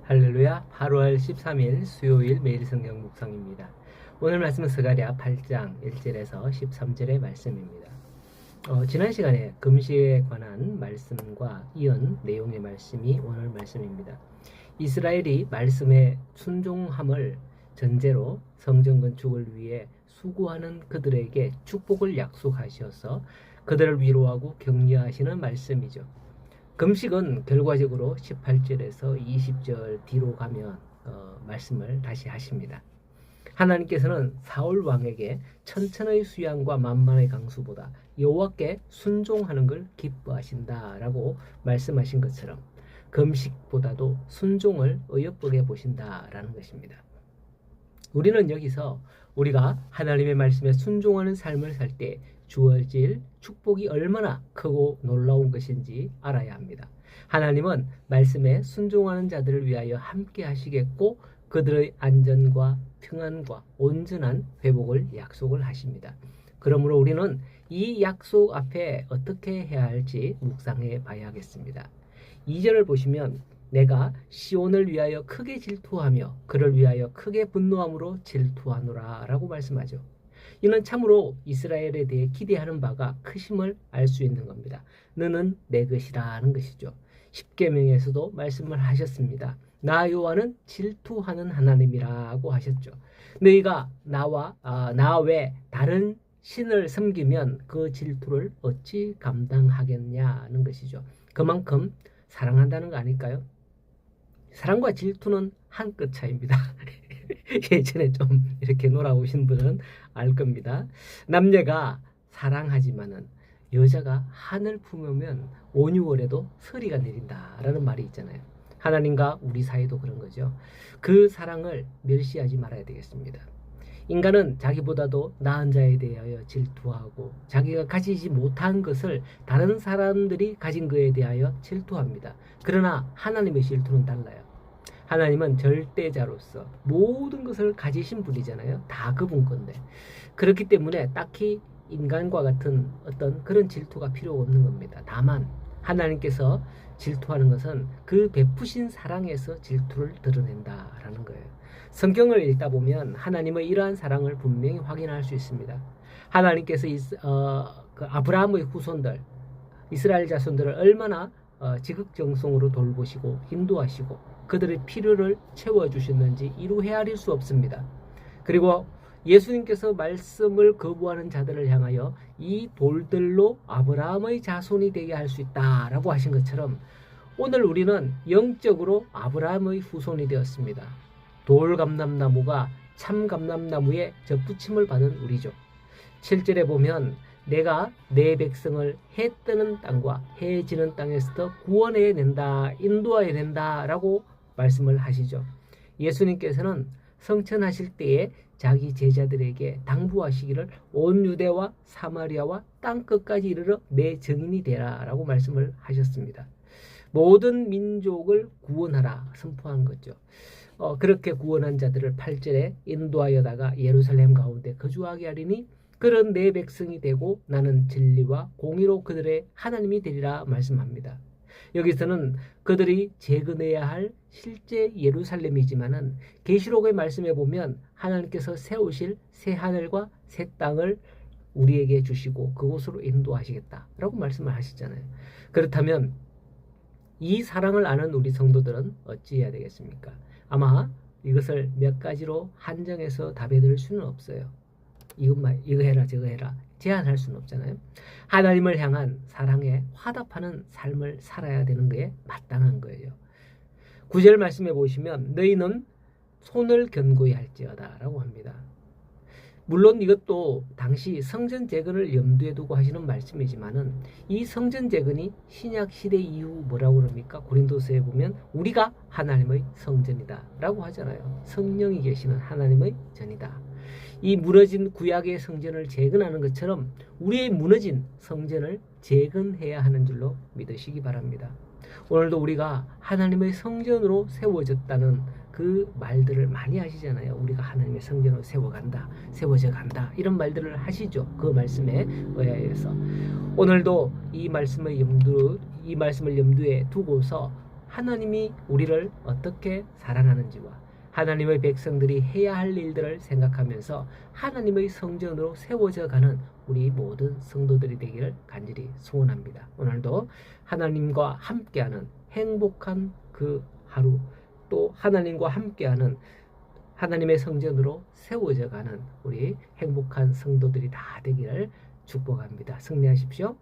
할렐루야. 8월 13일 수요일 매일 성경 묵상입니다. 오늘 말씀은 스가랴 8장 1절에서 13절의 말씀입니다. 지난 시간에 금식에 관한 말씀과 이은 내용의 말씀이 오늘 말씀입니다. 이스라엘이 말씀에 순종함을 전제로 성전 건축을 위해 수고하는 그들에게 축복을 약속하셔서 그들을 위로하고 격려하시는 말씀이죠. 금식은 결과적으로 18절에서 20절 뒤로 가면 말씀을 다시 하십니다. 하나님께서는 사울 왕에게 천천의 수양과 만만의 강수보다 여호와께 순종하는 걸 기뻐하신다라고 말씀하신 것처럼 금식보다도 순종을 의협하게 보신다라는 것입니다. 우리는 여기서 우리가 하나님의 말씀에 순종하는 삶을 살 때 주어질 축복이 얼마나 크고 놀라운 것인지 알아야 합니다. 하나님은 말씀에 순종하는 자들을 위하여 함께 하시겠고 그들의 안전과 평안과 온전한 회복을 약속을 하십니다. 그러므로 우리는 이 약속 앞에 어떻게 해야 할지 묵상해 봐야 하겠습니다. 2절을 보시면 내가 시온을 위하여 크게 질투하며 그를 위하여 크게 분노함으로 질투하노라 라고 말씀하죠. 이는 참으로 이스라엘에 대해 기대하는 바가 크심을 알 수 있는 겁니다. 너는 내 것이라는 것이죠. 십계명에서도 말씀을 하셨습니다. 나 여호와는 질투하는 하나님이라고 하셨죠. 너희가 나 외 다른 신을 섬기면 그 질투를 어찌 감당하겠냐는 것이죠. 그만큼 사랑한다는 거 아닐까요? 사랑과 질투는 한 끗 차이입니다. 예전에 좀 이렇게 놀아오신 분은 알 겁니다. 남녀가 사랑하지만은 여자가 한을 품으면 5, 6월에도 서리가 내린다라는 말이 있잖아요. 하나님과 우리 사이도 그런 거죠. 그 사랑을 멸시하지 말아야 되겠습니다. 인간은 자기보다도 나은 자에 대하여 질투하고 자기가 가지지 못한 것을 다른 사람들이 가진 것에 대하여 질투합니다. 그러나 하나님의 질투는 달라요. 하나님은 절대자로서 모든 것을 가지신 분이잖아요. 다 그분 건데. 그렇기 때문에 딱히 인간과 같은 어떤 그런 질투가 필요 없는 겁니다. 다만 하나님께서 질투하는 것은 그 베푸신 사랑에서 질투를 드러낸다라는 거예요. 성경을 읽다 보면 하나님의 이러한 사랑을 분명히 확인할 수 있습니다. 하나님께서 그 아브라함의 후손들, 이스라엘 자손들을 얼마나 지극정성으로 돌보시고 인도하시고 그들의 필요를 채워주셨는지 이루 헤아릴 수 없습니다. 그리고 예수님께서 말씀을 거부하는 자들을 향하여 이 돌들로 아브라함의 자손이 되게 할 수 있다라고 하신 것처럼 오늘 우리는 영적으로 아브라함의 후손이 되었습니다. 돌감람나무가 참감람나무에 접붙임을 받은 우리죠. 7절에 보면 내가 내 백성을 해 뜨는 땅과 해 지는 땅에서 구원해 낸다, 인도하여 낸다 라고 말씀을 하시죠. 예수님께서는 성천하실 때에 자기 제자들에게 당부하시기를 온 유대와 사마리아와 땅끝까지 이르러 내 증인이 되라 라고 말씀을 하셨습니다. 모든 민족을 구원하라 선포한 거죠. 그렇게 구원한 자들을 8절에 인도하여다가 예루살렘 가운데 거주하게 하리니 그런 내 백성이 되고 나는 진리와 공의로 그들의 하나님이 되리라 말씀합니다. 여기서는 그들이 재건해야 할 실제 예루살렘이지만은 계시록의 말씀에 보면 하나님께서 세우실 새 하늘과 새 땅을 우리에게 주시고 그곳으로 인도하시겠다라고 말씀을 하시잖아요. 그렇다면 이 사랑을 아는 우리 성도들은 어찌해야 되겠습니까? 아마 이것을 몇 가지로 한정해서 답해 드릴 수는 없어요. 이거 해라 저거 해라 제한할 수는 없잖아요. 하나님을 향한 사랑에 화답하는 삶을 살아야 되는 게 마땅한 거예요. 9절 말씀해 보시면 너희는 손을 견고히 할지어다 라고 합니다. 물론 이것도 당시 성전 재건을 염두에 두고 하시는 말씀이지만은 이 성전 재건이 신약 시대 이후 뭐라고 그럽니까? 고린도서에 보면 우리가 하나님의 성전이다 라고 하잖아요. 성령이 계시는 하나님의 전이다. 이 무너진 구약의 성전을 재건하는 것처럼 우리의 무너진 성전을 재건해야 하는 줄로 믿으시기 바랍니다. 오늘도 우리가 하나님의 성전으로 세워졌다는 그 말들을 많이 하시잖아요. 우리가 하나님의 성전으로 세워져 간다 이런 말들을 하시죠. 그 말씀에 의하여서 오늘도 이 말씀을 염두에 두고서 하나님이 우리를 어떻게 사랑하는지와 하나님의 백성들이 해야 할 일들을 생각하면서 하나님의 성전으로 세워져 가는 우리 모든 성도들이 되기를 간절히 소원합니다. 오늘도 하나님과 함께하는 행복한 그 하루, 또 하나님과 함께하는 하나님의 성전으로 세워져 가는 우리 행복한 성도들이 다 되기를 축복합니다. 승리하십시오.